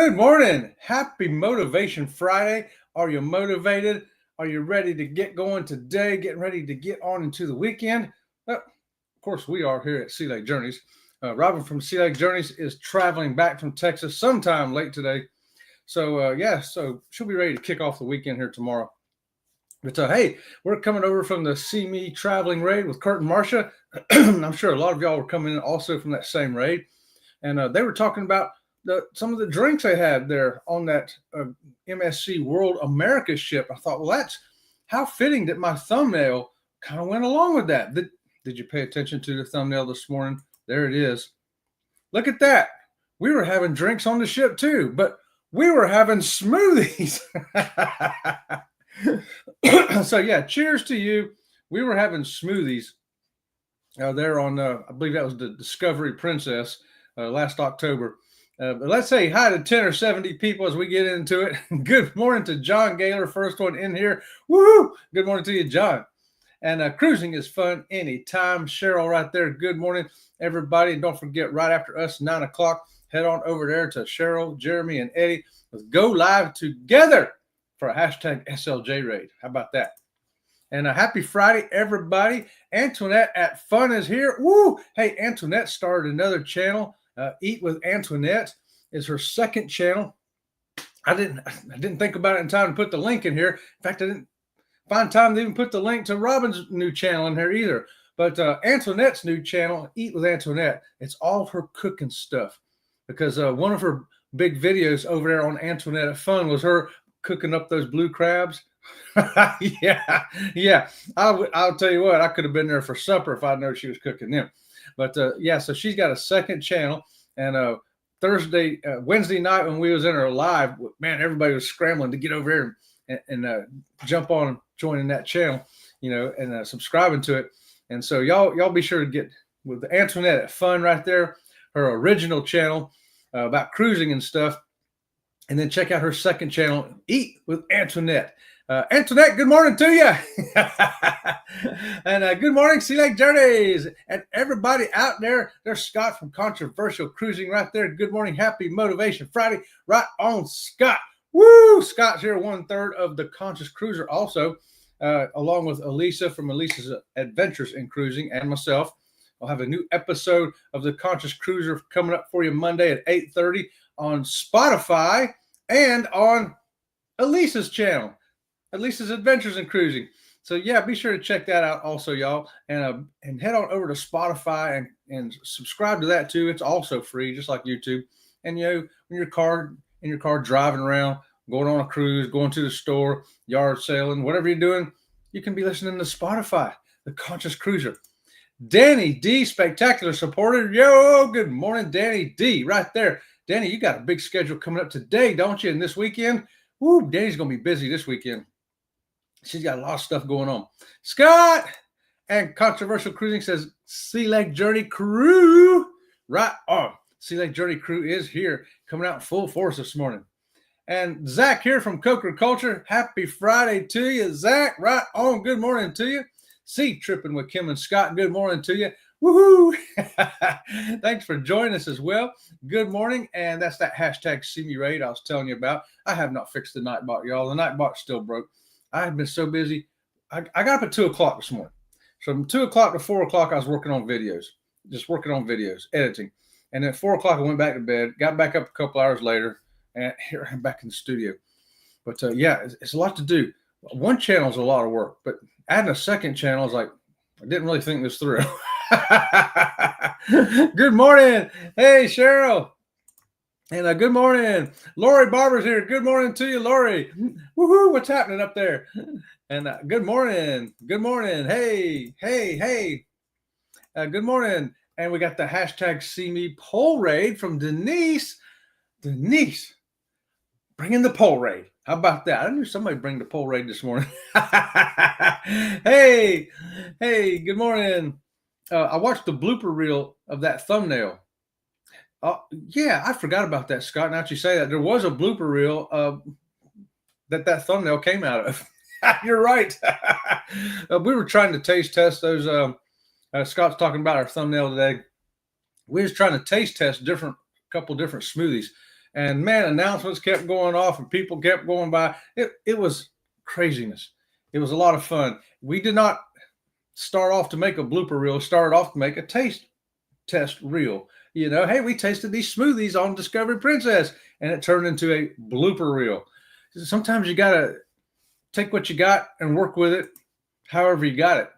Good morning. Happy Motivation Friday. Are you motivated? Are you ready to get going today? Getting ready to get on into the weekend? Well, of course, we are here at Sea Lake Journeys. Robin from Sea Lake Journeys is traveling back from Texas sometime late today. So she'll be ready to kick off the weekend here tomorrow. But hey, we're coming over from the See Me Traveling Raid with Kurt and Marcia. I'm sure a lot of y'all were coming in also from that same raid. And they were talking about some of the drinks they had there on that MSC World America ship. I thought, well, that's how fitting that my thumbnail kind of went along with that. Did you pay attention to the thumbnail this morning? There it is. Look at that. We were having drinks on the ship too, but we were having smoothies. So yeah, cheers to you. We were having smoothies there on, I believe that was the Discovery Princess last October. But let's say hi to 10 or 70 people as we get into it. Good morning to John Gailor, first one in here. Woohoo! Good morning to you, John. And cruising is fun anytime. Cheryl right there. Good morning, everybody. And don't forget, right after us, 9 o'clock, head on over there to Cheryl, Jeremy, and Eddie. Let's go live together for a hashtag SLJ raid. How about that? And a happy Friday, everybody. Antoinette at Fun is here. Woo! Hey, Antoinette started another channel. Eat with Antoinette is her second channel. I didn't think about it in time to put the link in here. In fact, I didn't find time to even put the link to Robin's new channel in here either. But Antoinette's new channel, Eat with Antoinette, it's all of her cooking stuff. Because one of her big videos over there on Antoinette at Fun was her cooking up those blue crabs. yeah. I'll tell you what, I could have been there for supper if I known she was cooking them. But yeah, so she's got a second channel, and Wednesday night when we was in her live, man, everybody was scrambling to get over here and jump on and joining that channel, and subscribing to it. And so y'all be sure to get with Antoinette at Fun right there, her original channel about cruising and stuff, and then check out her second channel, Eat with Antoinette. Antoinette, good morning to you. And good morning, Sea Lake Journeys. And everybody out there, there's Scott from Controversial Cruising right there. Good morning. Happy Motivation Friday. Right on, Scott. Woo! Scott's here, 1/3 of the Conscious Cruiser also, along with Elisa from Elisa's Adventures in Cruising and myself. I'll have a new episode of the Conscious Cruiser coming up for you Monday at 8:30 on Spotify and on Elisa's channel. Elisa's Adventures in Cruising. So yeah, be sure to check that out also, y'all. And head on over to Spotify and subscribe to that too. It's also free, just like YouTube. And when in your car driving around, going on a cruise, going to the store, yard sailing, whatever you're doing, you can be listening to Spotify, the Conscious Cruiser. Danny D, spectacular supporter. Yo, good morning, Danny D, right there. Danny, you got a big schedule coming up today, don't you? And this weekend, woo, Danny's gonna be busy this weekend. She's got a lot of stuff going on. Scott and Controversial Cruising says Sea Lake Journey Crew. Right on. Sea Lake Journey Crew is here, coming out in full force this morning. And Zach here from Coker Culture. Happy Friday to you, Zach. Right on. Good morning to you. Sea Tripping with Kim and Scott. Good morning to you. Woohoo! Thanks for joining us as well. Good morning. And that's that hashtag See Me Raid I was telling you about. I have not fixed the Nightbot, y'all. The Nightbot's still broke. I have been so busy. I got up at 2 o'clock this morning. So from 2 o'clock to 4 o'clock, I was working on videos, editing. And then at 4 o'clock, I went back to bed, got back up a couple hours later, and here I'm back in the studio. But yeah, it's a lot to do. One channel is a lot of work, but adding a second channel is like, I didn't really think this through. Good morning. Hey, Cheryl. And good morning. Lori Barber's here. Good morning to you, Lori. Woohoo, what's happening up there? And good morning. Good morning. Hey. Good morning. And we got the hashtag See Me poll raid from Denise. Denise, bring in the poll raid. How about that? I knew somebody bring the poll raid this morning. Hey, good morning. I watched the blooper reel of that thumbnail. Yeah, I forgot about that, Scott. Now that you say that, there was a blooper reel that thumbnail came out of. You're right. We were trying to taste test those. Scott's talking about our thumbnail today. We was trying to taste test couple different smoothies, And man, announcements kept going off and people kept going by. It was craziness. It was a lot of fun. We did not start off to make a blooper reel, started off to make a taste test reel. You know, hey, we tasted these smoothies on Discovery Princess, and it turned into a blooper reel. Sometimes you got to take what you got and work with it however you got it.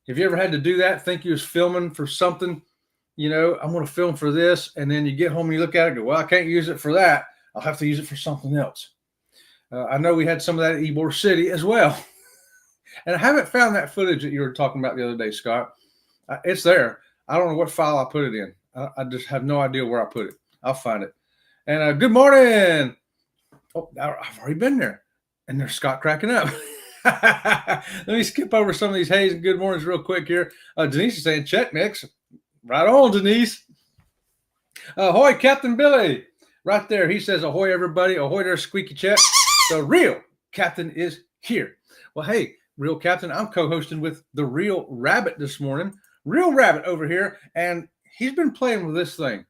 Have you ever had to do that? Think you was filming for something, you know, I'm going to film for this, and then you get home and you look at it and go, well, I can't use it for that. I'll have to use it for something else. I know we had some of that at Ybor City as well. And I haven't found that footage that you were talking about the other day, Scott. It's there. I don't know what file I put it in. I just have no idea where I put it. I'll find it. And good morning. Oh, I've already been there. And there's Scott cracking up. Let me skip over some of these hays and good mornings real quick here. Denise is saying check mix. Right on, Denise. Ahoy, Captain Billy. Right there. He says, ahoy, everybody. Ahoy there, Squeaky Chet. The real Captain is here. Well, hey, Real Captain, I'm co-hosting with the Real Rabbit this morning. Real Rabbit over here, and he's been playing with this thing.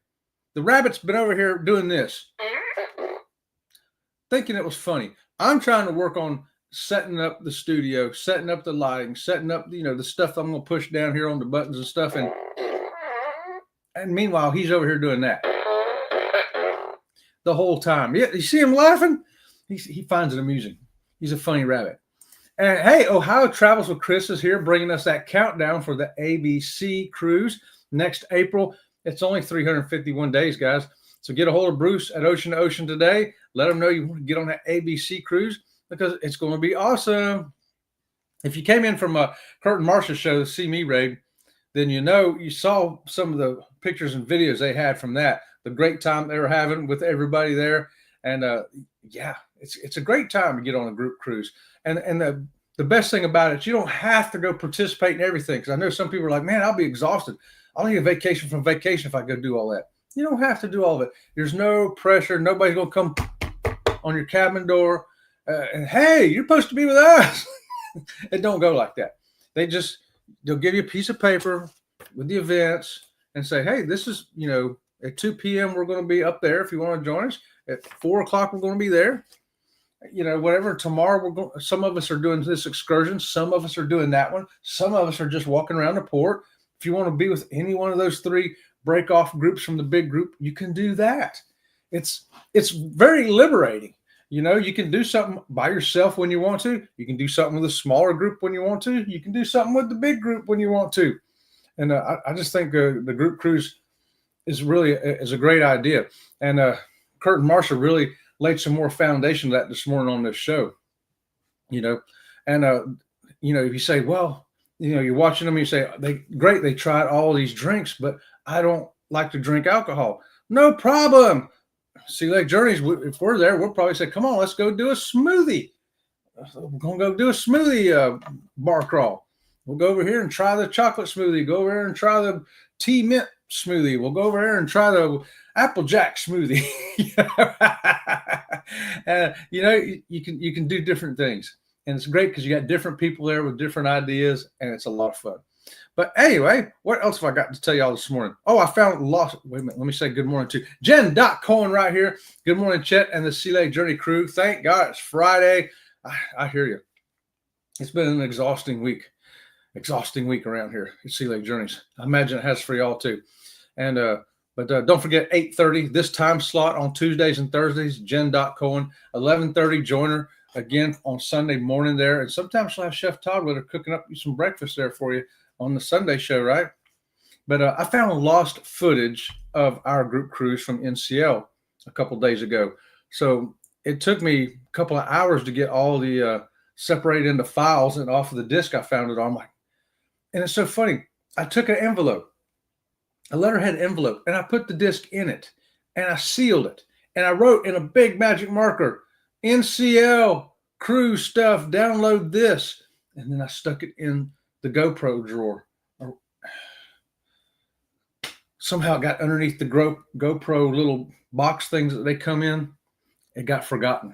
The rabbit's been over here doing this, thinking it was funny. I'm trying to work on setting up the studio, setting up the lighting, setting up, you know, the stuff I'm going to push down here on the buttons and stuff. And meanwhile, he's over here doing that the whole time. Yeah, you see him laughing? He finds it amusing. He's a funny rabbit. And hey, Ohio Travels with Chris is here, bringing us that countdown for the ABC cruise next April. It's only 351 days, guys. So get a hold of Bruce at Ocean to Ocean today. Let him know you want to get on that ABC cruise because it's going to be awesome. If you came in from a Kurt and Marsha show, the See Me raid, then you saw some of the pictures and videos they had from that. The great time they were having with everybody there. And yeah, it's a great time to get on a group cruise. And the best thing about it, you don't have to go participate in everything. Because I know some people are like, man, I'll be exhausted. I'll need a vacation from vacation if I go do all that. You don't have to do all of it. There's no pressure. Nobody's going to come on your cabin door and, hey, you're supposed to be with us. It don't go like that. They'll give you a piece of paper with the events and say, hey, this is, at 2 p.m. we're going to be up there if you want to join us. At 4 o'clock we're going to be there. Whatever. Tomorrow some of us are doing this excursion. Some of us are doing that one. Some of us are just walking around the port. If you want to be with any one of those three break off groups from the big group, you can do that. It's very liberating. You can do something by yourself when you want to. You can do something with a smaller group when you want to. You can do something with the big group when you want to. And I just think the group cruise is a great idea. And Kurt and Marsha really laid some more foundation to that this morning on this show. And if you say, well, you're watching them, you say, they tried all these drinks, but I don't like to drink alcohol. No problem. Sea Lake Journeys, if we're there, we'll probably say, come on, let's go do a smoothie. We're going to go do a smoothie bar crawl. We'll go over here and try the chocolate smoothie. Go over here and try the tea mint smoothie. We'll go over here and try the Applejack smoothie. You can do different things. And it's great because you got different people there with different ideas, and it's a lot of fun. But anyway, what else have I got to tell y'all this morning? Oh, I found lost. Wait a minute. Let me say good morning to Jen Cohen right here. Good morning, Chet and the Sea Lake Journey crew. Thank God it's Friday. I hear you. It's been an exhausting week around here at Sea Lake Journeys. I imagine it has for y'all too. And but don't forget 8:30 this time slot on Tuesdays and Thursdays. Jen Cohen 11:30. Join her again on Sunday morning there. And sometimes she'll have Chef Todd with her cooking up some breakfast there for you on the Sunday show, right? But I found lost footage of our group cruise from NCL a couple days ago. So it took me a couple of hours to get all the separated into files and off of the disk I found it on. And it's so funny. I took an envelope, a letterhead envelope, and I put the disc in it, and I sealed it. And I wrote in a big magic marker, NCL cruise stuff, download this. And then I stuck it in the GoPro drawer. Somehow it got underneath the GoPro little box things that they come in. It got forgotten.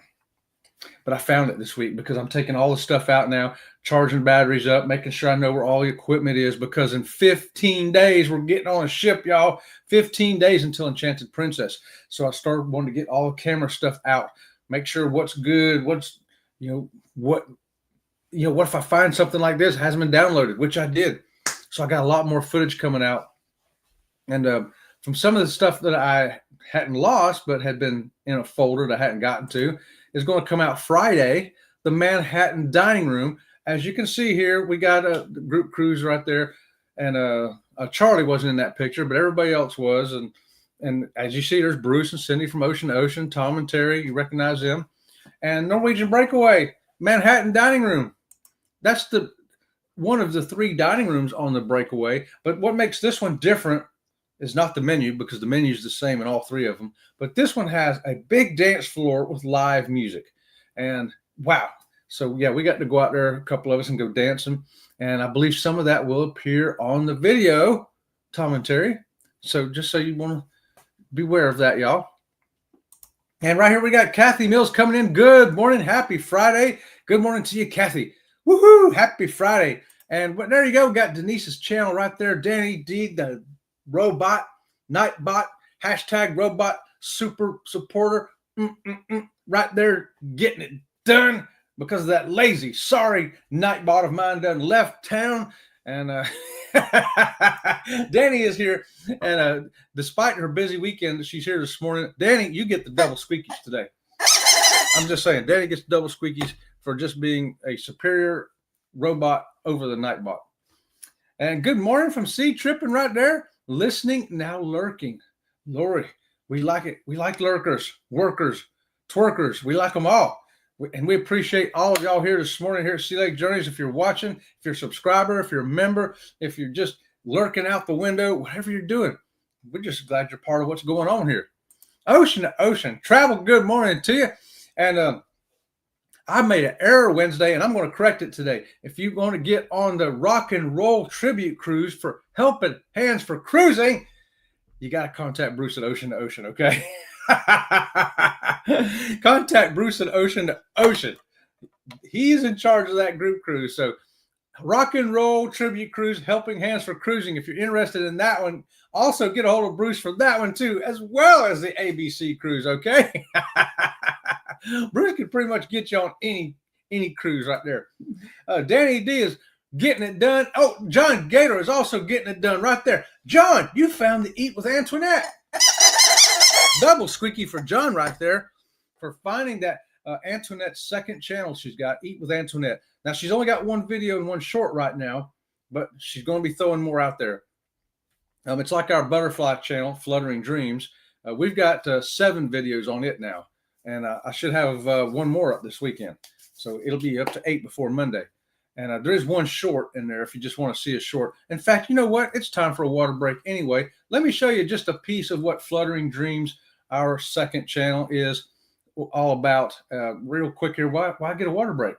but I found it this week because I'm taking all the stuff out now, charging batteries up, making sure I know where all the equipment is, because in 15 days, we're getting on a ship, y'all. 15 days until Enchanted Princess. So I started wanting to get all the camera stuff out, make sure what's good, what's, what if I find something like this hasn't been downloaded, which I did. So I got a lot more footage coming out. And from some of the stuff that I hadn't lost, but had been in a folder that I hadn't gotten to, is going to come out Friday, the Manhattan Dining Room. As you can see here, we got a group cruise right there. And Charlie wasn't in that picture, but everybody else was. And as you see, there's Bruce and Cindy from Ocean to Ocean, Tom and Terry, you recognize them. And Norwegian Breakaway, Manhattan Dining Room. That's one of the 3 dining rooms on the Breakaway. But what makes this one different is not the menu, because the menu is the same in all 3 of them. But this one has a big dance floor with live music. And wow. So yeah, we got to go out there, a couple of us, and go dancing. And I believe some of that will appear on the video, Tom and Terry. So just so you want to beware of that, y'all. And right here we got Kathy Mills coming in. Good morning. Happy Friday. Good morning to you, Kathy. Woohoo. Happy Friday. And there you go. We got Denise's channel right there. Danny D, the robot, Nightbot, hashtag robot super supporter. Right there, getting it done because of that lazy, sorry Nightbot of mine done left town. And Danny is here. And despite her busy weekend, she's here this morning. Danny, you get the double squeakies today. I'm just saying, Danny gets double squeakies for just being a superior robot over the Nightbot. And good morning from C Tripping right there. Listening, now lurking. Lori, we like it. We like lurkers, workers, twerkers. We like them all. And we appreciate all of y'all here this morning here at Sea Lake Journeys. If you're watching, if you're a subscriber, if you're a member, if you're just lurking out the window, whatever you're doing, we're just glad you're part of what's going on here. Ocean to Ocean. Travel, good morning to you. And I made an error Wednesday, and I'm going to correct it today. If you want to get on the Rock and Roll Tribute Cruise for Helping Hands for Cruising, you got to contact Bruce at Ocean to Ocean, okay? Contact Bruce at Ocean to Ocean. He's in charge of that group cruise. So Rock and Roll Tribute Cruise, Helping Hands for Cruising. If you're interested in that one, also get a hold of Bruce for that one too, as well as the ABC cruise, okay? Bruce can pretty much get you on any cruise right there. Danny D is getting it done. Oh, John Gailor is also getting it done right there. John, you found the Eat with Antoinette. Double squeaky for John right there for finding that Antoinette's second channel she's got, Eat with Antoinette. Now, she's only got 1 video and 1 short right now, but she's going to be throwing more out there. It's like our butterfly channel, Fluttering Dreams. We've got 7 videos on it now. And I should have 1 more up this weekend. So it'll be up to 8 before Monday. And there is 1 short in there if you just want to see a short. In fact, you know what? It's time for a water break anyway. Let me show you just a piece of what Fluttering Dreams, our second channel, is all about. Real quick here. Why get a water break?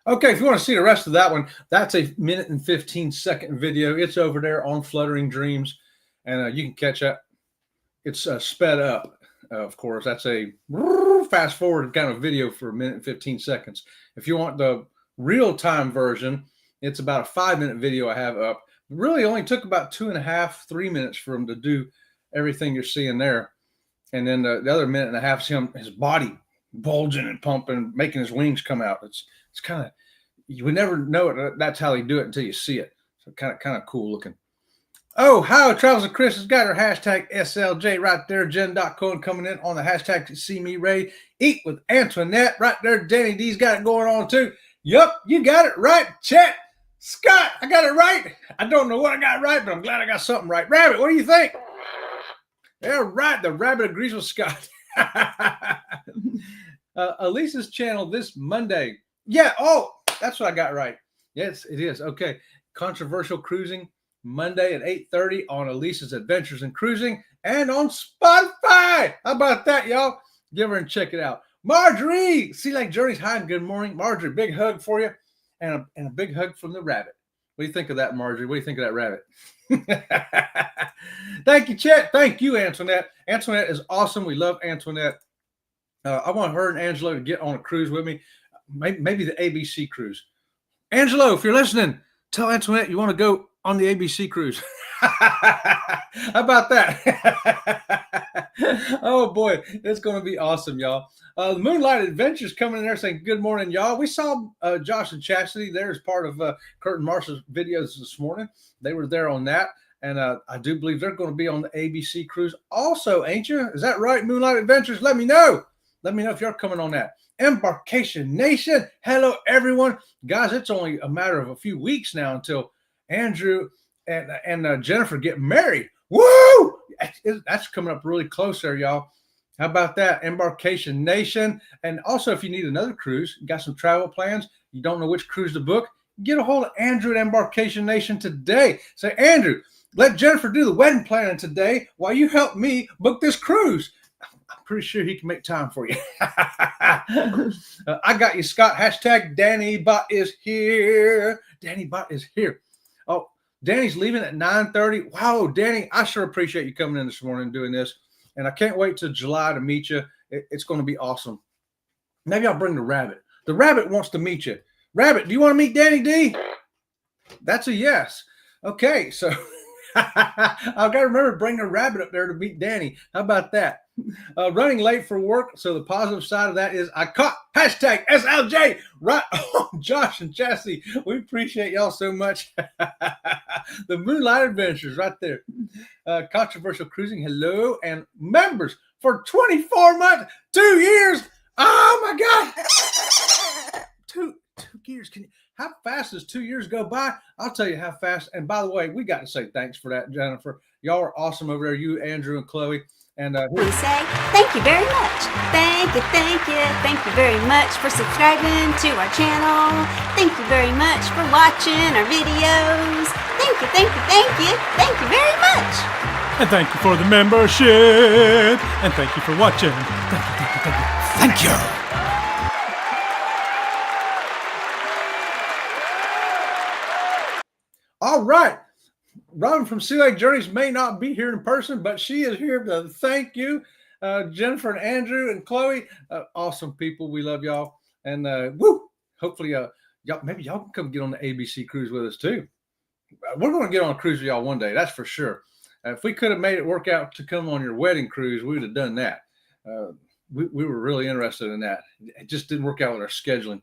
Okay, if you want to see the rest of that one, that's a 1 and 15-second video. It's over there on Fluttering Dreams, and you can catch up. It's sped up, of course. That's a fast forward kind of video for 1 and 15 seconds. If you want the real-time version, it's about a 5-minute video I have up. It really only took about 2.5, 3 minutes for him to do everything you're seeing there. And then the other 1.5 minutes is him, his body bulging and pumping, making his wings come out. It's kind of, you would never know it. That's how they do it until you see it. So kind of cool looking. Oh, how Travels with Chris has got her hashtag SLJ right there. Jen.Cohen coming in on the hashtag See Me Ray. Eat with Antoinette right there. Danny D's got it going on too. Yup, you got it right. Chat. Scott, I got it right. I don't know what I got right, but I'm glad I got something right. Rabbit, what do you think? Yeah, right. The rabbit agrees with Scott. Elisa's channel this Monday. Yeah. Oh, that's what I got right. Yes, it is. Okay. Controversial Cruising Monday at 8:30 on Elisa's Adventures in Cruising and on Spotify. How about that, y'all? Give her and check it out. Marjorie, Sea Lake Journeys. Hi and good morning. Marjorie, big hug for you and a big hug from the rabbit. What do you think of that, Marjorie? What do you think of that rabbit? Thank you, Chet. Thank you, Antoinette. Antoinette is awesome. We love Antoinette. I want her and Angelo to get on a cruise with me, maybe the ABC cruise. Angelo, if you're listening, tell Antoinette you want to go on the ABC cruise. How about that? Oh, boy, it's going to be awesome, y'all. The Moonlight Adventures coming in there saying, good morning, y'all. We saw Josh and Chastity there as part of Kurt and Marsha's videos this morning. They were there on that. And I do believe they're going to be on the ABC cruise also, ain't you? Is that right, Moonlight Adventures? Let me know. Let me know if you're coming on that. Embarkation Nation. Hello, everyone. Guys, it's only a matter of a few weeks now until Andrew and Jennifer get married. Woo! That's coming up really close there, y'all. How about that? Embarkation Nation. And also, if you need another cruise, you got some travel plans, you don't know which cruise to book, get a hold of Andrew at Embarkation Nation today. Say, Andrew, let Jennifer do the wedding planning today while you help me book this cruise. I'm pretty sure he can make time for you. I got you, Scott. Hashtag Danny Bot is here. Danny Bot is here. Oh, Danny's leaving at 9:30. Wow, Danny, I sure appreciate you coming in this morning and doing this. And I can't wait till July to meet you. It's going to be awesome. Maybe I'll bring the rabbit. The rabbit wants to meet you. Rabbit, do you want to meet Danny D? That's a yes. Okay, so I've got to remember to bring the rabbit up there to meet Danny. How about that? Running late for work. So the positive side of that is I caught hashtag SLJ right on Josh and Chastity. We appreciate y'all so much. The Moonlight Adventures right there. Controversial Cruising. Hello. And members for 24 months, 2 years. Oh my God. Two years. How fast does 2 years go by? I'll tell you how fast. And by the way, we got to say thanks for that, Jennifer. Y'all are awesome over there. You, Andrew, and Chloe. And we say thank you very much. Thank you very much for subscribing to our channel. Thank you very much for watching our videos. Thank you very much. And thank you for the membership. And thank you for watching. Thank you. All right. Robin from Sea Lake Journeys may not be here in person, but she is here to thank you. Jennifer and Andrew and Chloe, awesome people. We love y'all. And hopefully y'all maybe y'all can come get on the ABC cruise with us too. We're going to get on a cruise with y'all one day, that's for sure. If we could have made it work out to come on your wedding cruise, we would have done that. We were really interested in that. It just didn't work out with our scheduling.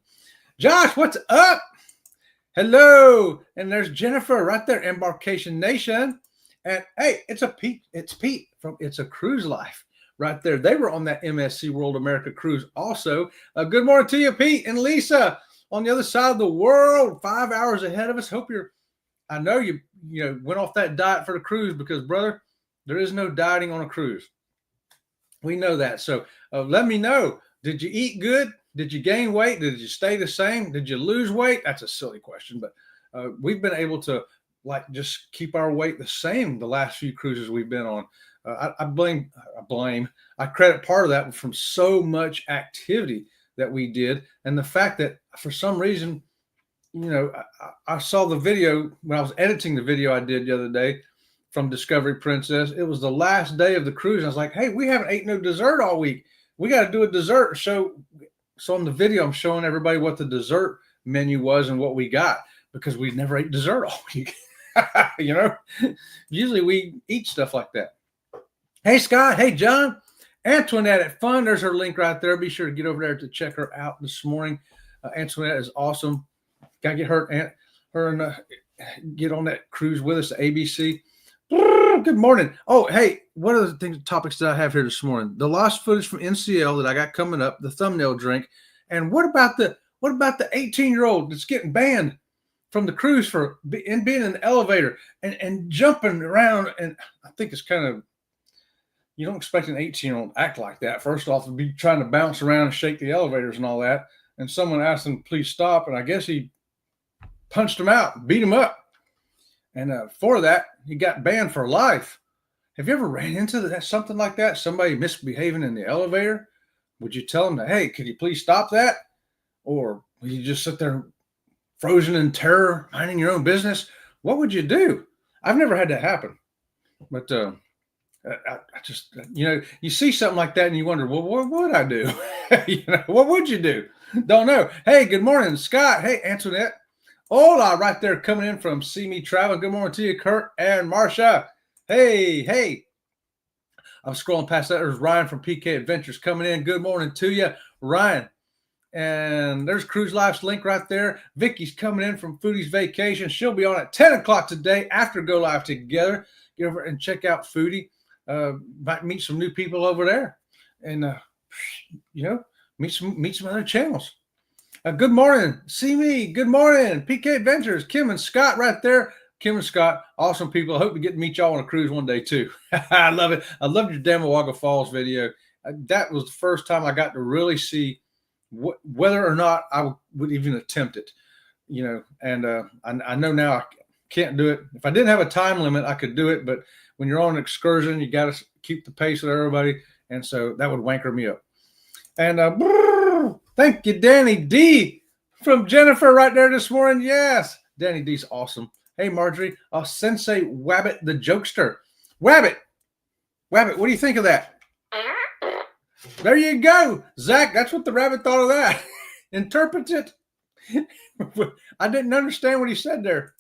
Josh, what's up? Hello, and there's Jennifer right there, Embarkation Nation. And hey, it's Pete from It's a Cruise Life right there. They were on that MSC World America cruise also. Good morning to you, Pete and Lisa on the other side of the world, 5 hours ahead of us. I know you went off that diet for the cruise because, brother, there is no dieting on a cruise. We know that. So let me know. Did you eat good? Did you gain weight? Did you stay the same? Did you lose weight? That's a silly question, but we've been able to just keep our weight the same the last few cruises we've been on. I credit part of that from so much activity that we did, and the fact that for some reason, I saw the video when I was editing the video I did the other day from Discovery Princess. It was the last day of the cruise. And I was like, hey, we haven't ate no dessert all week. We got to do a dessert show. So on the video, I'm showing everybody what the dessert menu was and what we got because we never ate dessert all week. Usually we eat stuff like that. Hey, Scott. Hey, John. Antoinette at Fun. There's her link right there. Be sure to get over there to check her out this morning. Antoinette is awesome. Got to get her and get on that cruise with us to ABC. Good morning. Oh, hey, what are the topics that I have here this morning? The lost footage from NCL that I got coming up, the thumbnail drink, and what about the 18-year-old that's getting banned from the cruise for being in the elevator and jumping around? And I think it's kind of, you don't expect an 18-year-old to act like that. First off, to be trying to bounce around and shake the elevators and all that. And someone asked him, please stop. And I guess he punched him out, beat him up. And for that, he got banned for life. Have you ever ran into something like that? Somebody misbehaving in the elevator? Would you tell them that, hey, could you please stop that? Or would you just sit there frozen in terror, minding your own business? What would you do? I've never had that happen. But I just, you see something like that and you wonder, well, what would I do? What would you do? Don't know. Hey, good morning, Scott. Hey, Antoinette. Hola, right there coming in from See Me Travel. Good morning to you, Kurt and Marsha. Hey. I'm scrolling past that. There's Ryan from PK Adventures coming in. Good morning to you, Ryan. And there's Cruise Life's link right there. Vicky's coming in from Foodie's Vacation. She'll be on at 10 o'clock today after Go Live Together. Get over and check out Foodie. Might meet some new people over there. And, meet some other channels. Good morning. See me. Good morning. PK Adventures. Kim and Scott right there. Kim and Scott, awesome people. I hope to get to meet y'all on a cruise one day too. I love it. I loved your Damawaga Falls video. That was the first time I got to really see whether or not I would even attempt it. And I know now I can't do it. If I didn't have a time limit, I could do it. But when you're on an excursion, you got to keep the pace with everybody. And so that would wanker me up. And thank you, Danny D from Jennifer right there this morning. Yes, Danny D's awesome. Hey, Marjorie, Sensei Wabbit the Jokester. Wabbit, what do you think of that? There you go. Zach, that's what the rabbit thought of that. Interpret it. I didn't understand what he said there.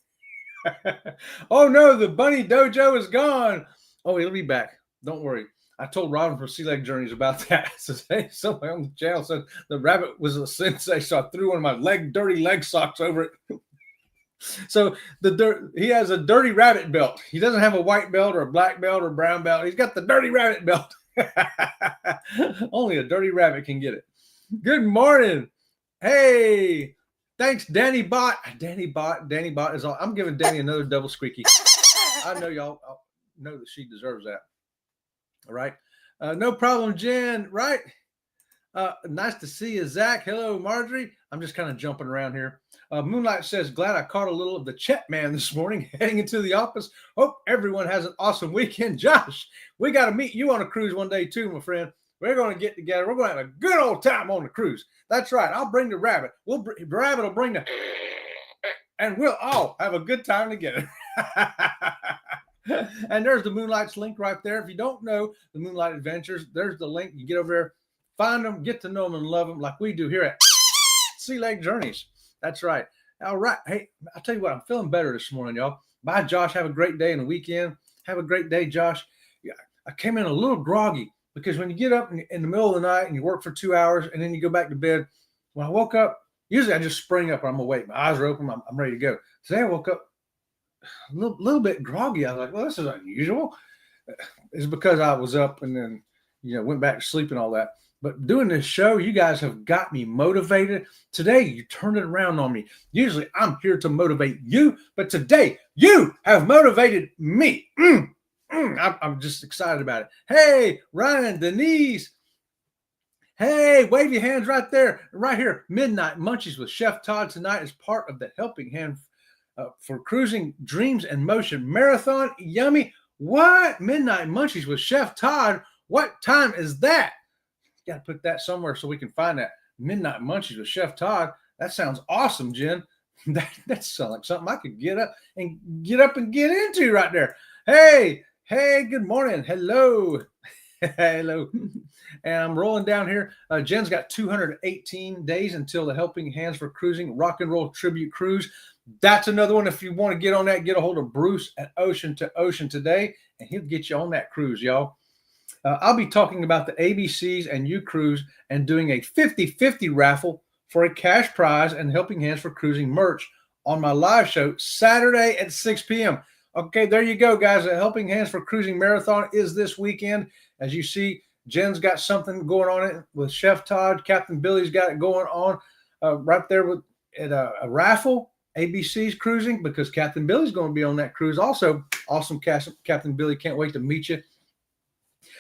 Oh, no, the bunny dojo is gone. Oh, he'll be back. Don't worry. I told Robin from Sea Leg Journeys about that. Says, hey, somebody on the channel said the rabbit was a sensei, so I threw one of my dirty leg socks over it. So he has a dirty rabbit belt. He doesn't have a white belt or a black belt or a brown belt. He's got the dirty rabbit belt. Only a dirty rabbit can get it. Good morning. Hey, thanks, Danny Bot. Danny Bot is all. I'm giving Danny another double squeaky. I know y'all know that she deserves that. All right. No problem, Jen. Right. Nice to see you, Zach. Hello, Marjorie. I'm just kind of jumping around here. Moonlight says, glad I caught a little of the Chet man this morning heading into the office. Hope everyone has an awesome weekend. Josh, we got to meet you on a cruise one day too, my friend. We're going to get together. We're going to have a good old time on the cruise. That's right. I'll bring the rabbit. The rabbit will bring and we'll all have a good time together. And there's the Moonlight's link right there. If you don't know the Moonlight Adventures, there's the link. You get over there, find them, get to know them and love them like we do here at Sea Leg Journeys. That's right. All right. Hey, I'll tell you what, I'm feeling better this morning, y'all. Bye, Josh. Have a great day and a weekend. Have a great day, Josh. Yeah, I came in a little groggy because when you get up in the middle of the night and you work for 2 hours and then you go back to bed, when I woke up, usually I just spring up and I'm awake. My eyes are open. I'm ready to go. Today I woke up a little bit groggy. I was like, well, this is unusual. It's because I was up and then, went back to sleep and all that. But doing this show, you guys have got me motivated. Today, you turned it around on me. Usually, I'm here to motivate you, but today, you have motivated me. I'm just excited about it. Hey, Ryan, Denise. Hey, wave your hands right there. Right here, Midnight Munchies with Chef Todd tonight is part of the Helping Hand for Cruising Dreams and Motion Marathon. Yummy. What? Midnight Munchies with Chef Todd. What time is that? Got to put that somewhere so we can find that. Midnight Munchies with Chef Todd. That sounds awesome, Jen. That sounds like something I could get up and get into right there. Hey, good morning. Hello. Hello. And I'm rolling down here. Jen's got 218 days until the Helping Hands for Cruising Rock and Roll Tribute Cruise. That's another one. If you want to get on that, get a hold of Bruce at Ocean to Ocean today, and he'll get you on that cruise, y'all. I'll be talking about the ABCs and U Cruise and doing a 50-50 raffle for a cash prize and Helping Hands for Cruising merch on my live show Saturday at 6 p.m. Okay, there you go, guys. The Helping Hands for Cruising Marathon is this weekend. As you see, Jen's got something going on it with Chef Todd. Captain Billy's got it going on right there at a raffle. ABC's cruising because Captain Billy's going to be on that cruise also. Awesome, Captain Billy. Can't wait to meet you.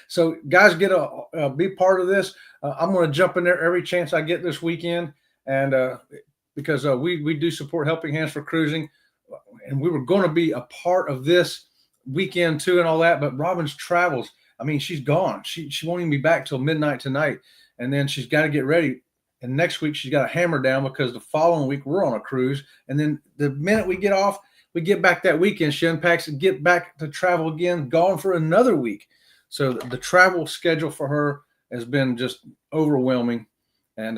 So guys, be part of this. I'm going to jump in there every chance I get this weekend, and because we do support Helping Hands for Cruising, and we were going to be a part of this weekend too and all that, but Robin's travels. I mean, she's gone. She won't even be back till midnight tonight, and then she's got to get ready. And next week she's got to hammer down because the following week we're on a cruise, and then the minute we get off, we get back that weekend. She unpacks and get back to travel again, gone for another week. So the travel schedule for her has been just overwhelming, and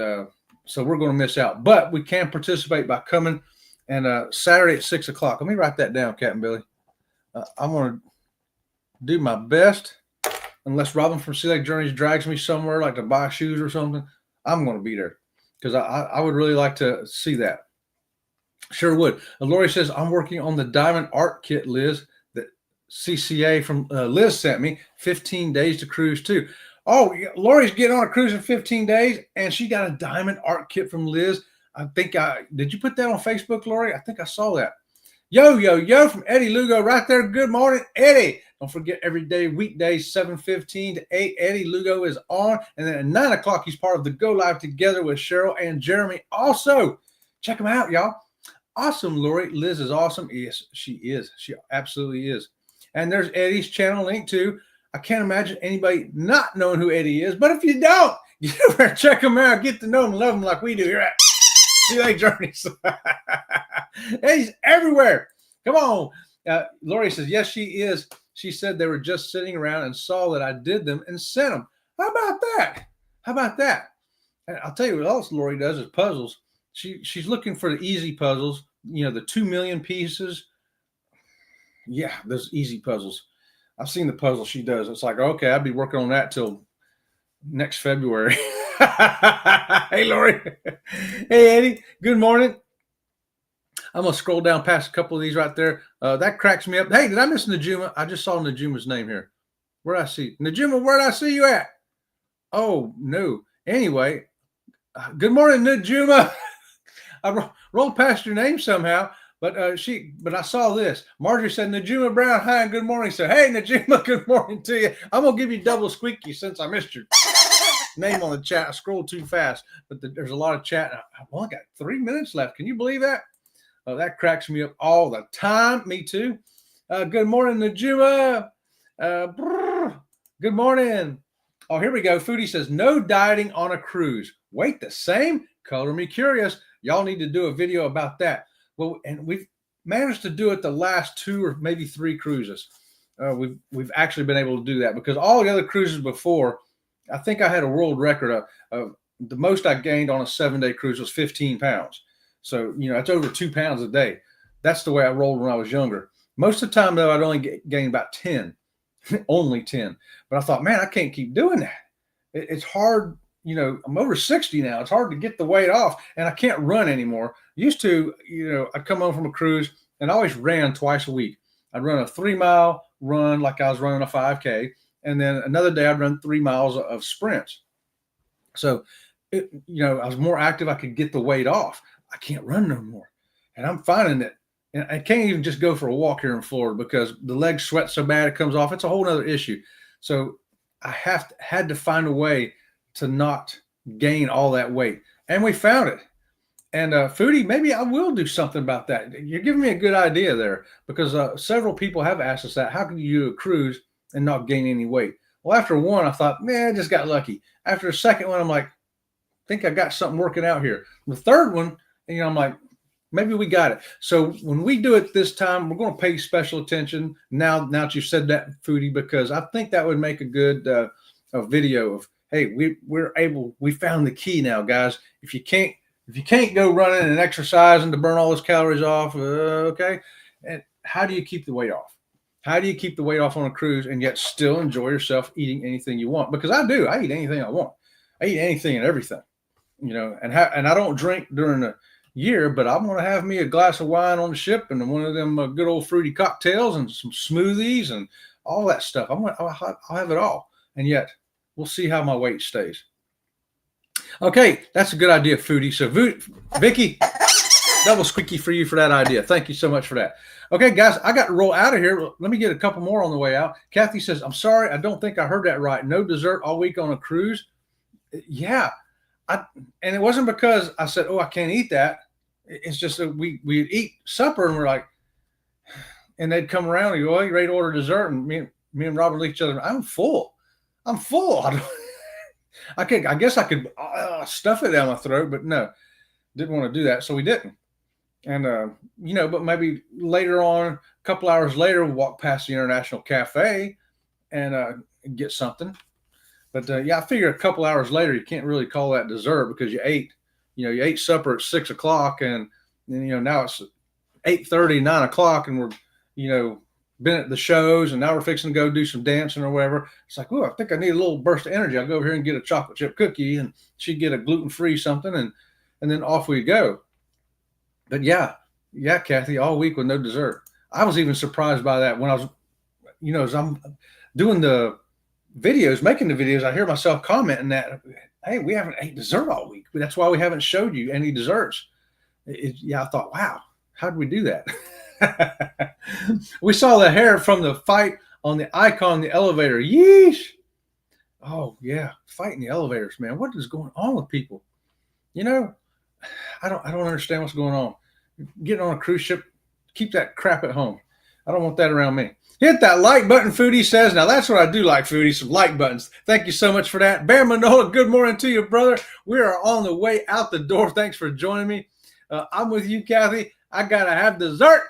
so we're going to miss out. But we can participate by coming, and Saturday at 6 o'clock. Let me write that down, Captain Billy. I'm going to do my best, unless Robin from Sea Lake Journeys drags me somewhere like to buy shoes or something. I'm going to be there because I would really like to see that. Sure would. Lori says, I'm working on the Diamond Art Kit, Liz, that CCA from Liz sent me. 15 days to cruise too. Oh, Lori's getting on a cruise in 15 days, and she got a Diamond Art Kit from Liz. Did you put that on Facebook, Lori? I think I saw that. Yo from Eddie Lugo right there. Good morning, Eddie. Don't forget every day, weekdays, 7:15 to 8. Eddie Lugo is on. And then at 9 o'clock, he's part of the Go Live Together with Cheryl and Jeremy. Also, check them out, y'all. Awesome, Lori. Liz is awesome. Yes, she is. She absolutely is. And there's Eddie's channel link too. I can't imagine anybody not knowing who Eddie is. But if you don't, get over and check him out. Get to know him, love him like we do here at Sea Lake Journeys. Eddie's everywhere. Come on. Lori says, yes, she is. She said they were just sitting around and saw that I did them and sent them. How about that? How about that? And I'll tell you what else Lori does is puzzles. She's looking for the easy puzzles, the 2 million pieces. Yeah, those easy puzzles. I've seen the puzzle she does. It's like, okay, I'll be working on that till next February. Hey, Lori. Hey, Eddie. Good morning. I'm going to scroll down past a couple of these right there. That cracks me up. Hey, did I miss Najuma? I just saw Najuma's name here. Where did I see? Najuma, where did I see you at? Oh, no. Anyway, good morning, Najuma. I rolled past your name somehow, but I saw this. Marjorie said, Najuma Brown, hi, and good morning. So, hey, Najuma, good morning to you. I'm going to give you double squeaky since I missed your name on the chat. I scrolled too fast, but there's a lot of chat. I've only got 3 minutes left. Can you believe that? That cracks me up all the time. Me too. Good morning, Najuma. Good morning. Oh, here we go. Foodie says, no dieting on a cruise. Weight the same? Color me curious. Y'all need to do a video about that. Well, and we've managed to do it the last 2 or maybe 3 cruises. We've actually been able to do that because all the other cruises before, I think I had a world record of the most I gained on a 7-day cruise was 15 pounds. So, it's over 2 pounds a day. That's the way I rolled when I was younger. Most of the time, though, I'd only gain about 10, only 10. But I thought, man, I can't keep doing that. It's hard. I'm over 60 now. It's hard to get the weight off, and I can't run anymore. Used to, I'd come home from a cruise, and I always ran twice a week. I'd run a 3-mile run like I was running a 5K, and then another day I'd run 3 miles of sprints. So, I was more active. I could get the weight off. I can't run no more. And I'm finding that, and I can't even just go for a walk here in Florida because the legs sweat so bad it comes off. It's a whole other issue. So I had to find a way to not gain all that weight. And we found it. And Foodie, maybe I will do something about that. You're giving me a good idea there because several people have asked us that. How can you do a cruise and not gain any weight? Well, after one, I thought, man, I just got lucky. After the second one, I'm like, I think I got something working out here. The third one, I'm like, maybe we got it. So when we do it this time, we're going to pay special attention now that you said that, Foodie, because I think that would make a good a video of, hey, we found the key now, guys. If you can't go running and exercising to burn all those calories off, okay, and how do you keep the weight off? How do you keep the weight off on a cruise and yet still enjoy yourself eating anything you want? Because I do. I eat anything I want. I eat anything and everything, and I don't drink during the year, but I'm going to have me a glass of wine on the ship and one of them good old fruity cocktails and some smoothies and all that stuff. I'll have it all. And yet we'll see how my weight stays. Okay. That's a good idea, Foodie. So Vicky, Double squeaky for you for that idea. Thank you so much for that. Okay, guys, I got to roll out of here. Let me get a couple more on the way out. Kathy says, I'm sorry, I don't think I heard that right. No dessert all week on a cruise? Yeah. And it wasn't because I said, oh, I can't eat that. It's just that we'd eat supper and we're like, and they'd come around and go, oh, you ready to order dessert? And me and Robert look at each other, I'm full. I'm full. I guess I could stuff it down my throat, but no, didn't want to do that. So we didn't. And, but maybe later on, a couple hours later, we'll walk past the International Cafe and get something. But I figure a couple hours later, you can't really call that dessert because you ate supper at 6 o'clock and now it's 8:30, 9 o'clock and we're, been at the shows and now we're fixing to go do some dancing or whatever. It's like, oh, I think I need a little burst of energy. I'll go over here and get a chocolate chip cookie and she'd get a gluten-free something and then off we go. But yeah, Kathy, all week with no dessert. I was even surprised by that when I was, as I'm doing the videos, making the videos, I hear myself commenting that, hey, we haven't ate dessert all week. That's why we haven't showed you any desserts. I thought, wow, how did we do that? We saw the hair from the fight on the icon in the elevator. Yeesh. Oh, yeah, fight in the elevators, man. What is going on with people? I don't understand what's going on. Getting on a cruise ship, keep that crap at home. I don't want that around me. Hit that like button, Foodie says. Now, that's what I do like, Foodie, some like buttons. Thank you so much for that. Bear Manola, good morning to you, brother. We are on the way out the door. Thanks for joining me. I'm with you, Kathy. I got to have dessert.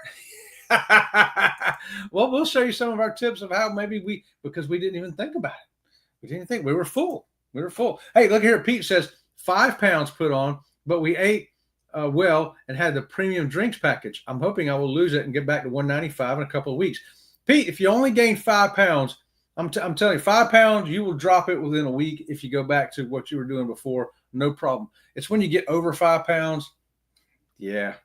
Well, we'll show you some of our tips of how maybe because we didn't even think about it. We didn't think. We were full. Hey, look here. Pete says 5 pounds put on, but we ate well and had the premium drinks package. I'm hoping I will lose it and get back to 195 in a couple of weeks. Pete, if you only gain 5 pounds, I'm telling you, 5 pounds, you will drop it within a week if you go back to what you were doing before. No problem. It's when you get over 5 pounds, yeah,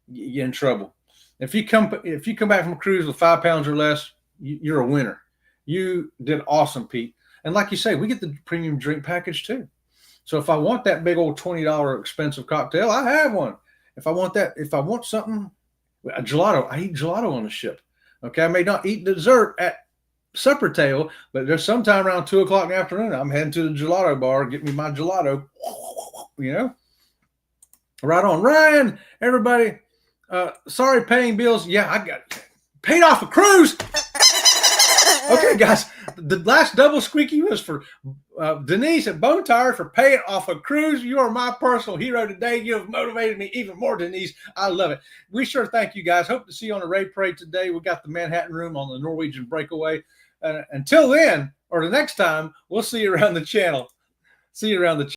you get in trouble. If you come back from a cruise with 5 pounds or less, you're a winner. You did awesome, Pete. And like you say, we get the premium drink package too. So if I want that big old $20 expensive cocktail, I have one. If I want something, a gelato, I eat gelato on the ship. Okay, I may not eat dessert at supper table, but there's sometime around 2 o'clock in the afternoon, I'm heading to the gelato bar, get me my gelato. Right on. Ryan, everybody. Sorry, paying bills. Yeah, I got paid off a cruise. Okay, guys, the last double squeaky was for Denise at Bone Tire for paying off a cruise. You are my personal hero today. You have motivated me even more, Denise. I love it. We sure thank you, guys. Hope to see you on the Ray Parade today. We got the Manhattan Room on the Norwegian Breakaway. Until then, or the next time, we'll see you around the channel. See you around the channel.